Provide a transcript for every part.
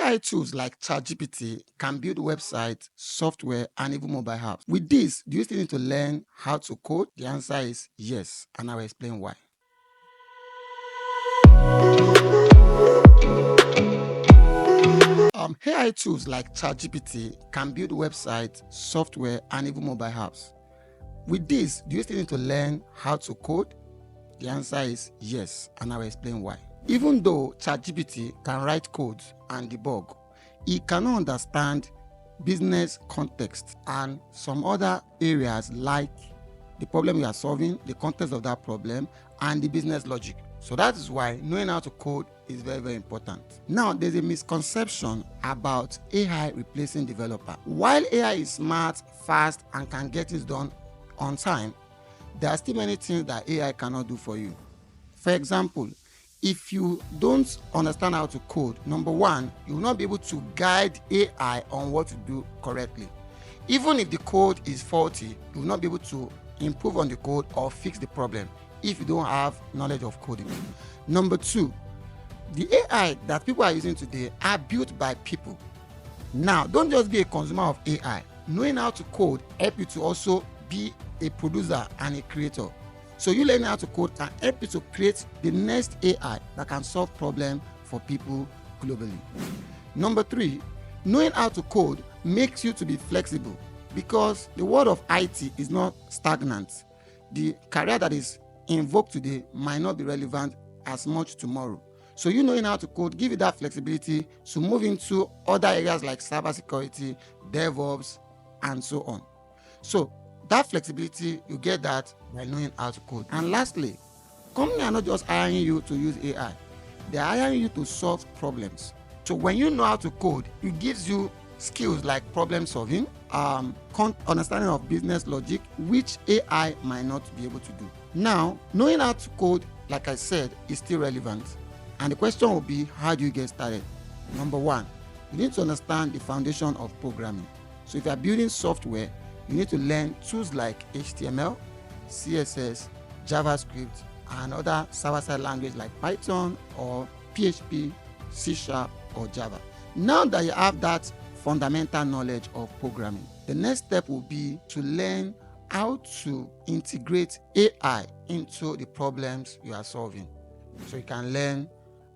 AI tools like ChatGPT can build websites, software, and even mobile apps. With this, do you still need to learn how to code? The answer is yes, and I will explain why. AI tools like ChatGPT can build websites, software, and even mobile apps. With this, do you still need to learn how to code? The answer is yes, and I will explain why. Even though ChatGPT can write codes and debug, it cannot understand business context and some other areas like the problem you are solving, the context of that problem, and the business logic. So that is why knowing how to code is very, very important. Now, there's a misconception about AI replacing developer. While AI is smart, fast, and can get it done on time, there are still many things that AI cannot do for you. For example, if you don't understand how to code, number one, you will not be able to guide AI on what to do correctly. Even if the code is faulty, you will not be able to improve on the code or fix the problem if you don't have knowledge of coding. Number two, the AI that people are using today are built by people. Now, don't just be a consumer of AI. Knowing how to code help you to also be a producer and a creator. So you learning how to code can help you to create the next AI that can solve problems for people globally. Number three, knowing how to code makes you to be flexible because the world of IT is not stagnant. The career that is in vogue today might not be relevant as much tomorrow. So you knowing how to code give you that flexibility to move into other areas like cybersecurity, DevOps, and so on. So that flexibility, you get that by knowing how to code. And lastly, companies are not just hiring you to use AI. They are hiring you to solve problems. So when you know how to code, it gives you skills like problem solving, understanding of business logic, which AI might not be able to do. Now, knowing how to code, like I said, is still relevant. And the question will be, how do you get started? Number one, you need to understand the foundation of programming. So if you are building software, you need to learn tools like HTML, CSS, JavaScript, and other server-side language like Python or PHP, C# or Java. Now that you have that fundamental knowledge of programming, the next step will be to learn how to integrate AI into the problems you are solving. So you can learn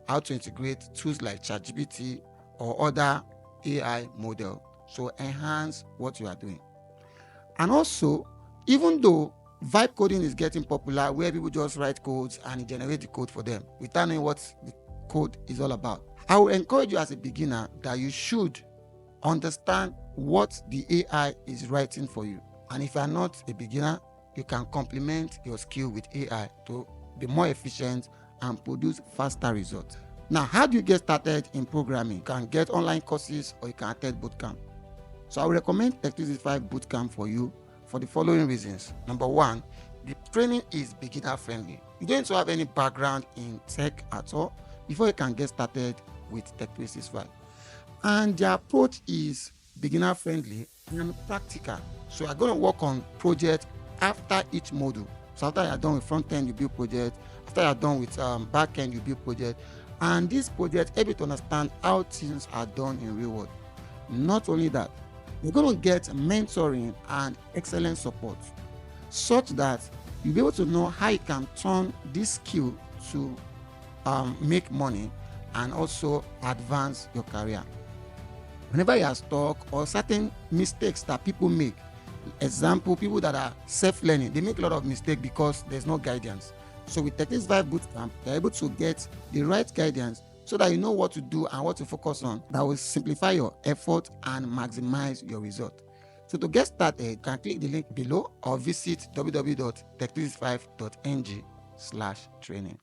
how to integrate tools like ChatGPT or other AI model to enhance what you are doing. And also, even though vibe coding is getting popular where people just write codes and generate the code for them without knowing what the code is all about, I will encourage you as a beginner that you should understand what the AI is writing for you. And if you are not a beginner, you can complement your skill with AI to be more efficient and produce faster results. Now, how do you get started in programming? You can get online courses or you can attend bootcamp. So I will recommend Tech365 Bootcamp for you for the following reasons. Number one, the training is beginner friendly. You don't need to have any background in tech at all before you can get started with Tech365. And the approach is beginner friendly and practical. So you're going to work on projects after each module. So after you're done with front end, you build project. After you're done with back end, you build project. And this project help you to understand how things are done in real world. Not only that, you're going to get mentoring and excellent support such that you'll be able to know how you can turn this skill to make money and also advance your career. Whenever you are stuck or certain mistakes that people make, example, people that are self-learning, they make a lot of mistakes because there's no guidance. So with Tech365 Bootcamp, you're able to get the right guidance so that you know what to do and what to focus on that will simplify your effort and maximize your result. So to get started, you can click the link below or visit www.tech365.ng/training.